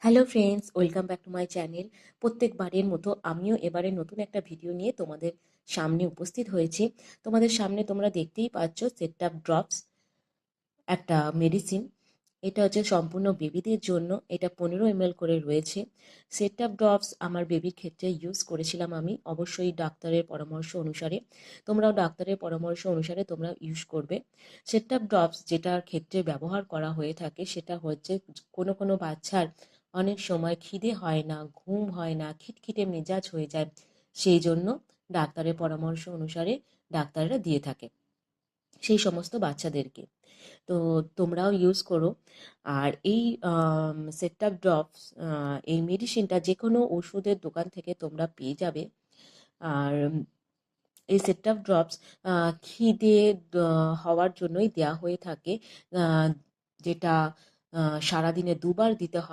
Hello friends, welcome back to my channel. প্রত্যেকবারের মতো আমিও এবারে নতুন একটা ভিডিও নিয়ে তোমাদের সামনে উপস্থিত হয়েছি। তোমাদের সামনে তোমরা দেখতেই পাচ্ছ সেটআপ ড্রপস, একটা মেডিসিন। এটা হচ্ছে সম্পূর্ণ বেবিদের জন্য। এটা 15 ml করে রয়েছে। সেটআপ ড্রপস আমার বেবির ক্ষেত্রে ইউজ করেছিলাম আমি, অবশ্যই ডাক্তারের পরামর্শ অনুসারে। তোমরাও ডাক্তারের পরামর্শ অনুসারে তোমরা ইউজ করবে। সেটআপ ড্রপস যেটার ক্ষেত্রে ব্যবহার করা হয়ে থাকে সেটা হচ্ছে কোনো কোনো বাচ্চার অনেক সময় খিদে হয় না, ঘুম হয় না, খিটখিটে মেজাজ হয়ে যায়। সেই জন্য ডাক্তারের পরামর্শ অনুসারে ডাক্তাররা দিয়ে থাকে সেই সমস্ত বাচ্চাদেরকে। তো তোমরাও ইউজ করো। আর এই সেটআপ ড্রপস, এই মেডিসিনটা যে কোনো ওষুধের দোকান থেকে তোমরা পেয়ে যাবে। আর এই সেটআপ ড্রপস খিদে হওয়ার জন্যই দেওয়া হয়ে থাকে, যেটা সারাদিনে দুবার দিতে হয়।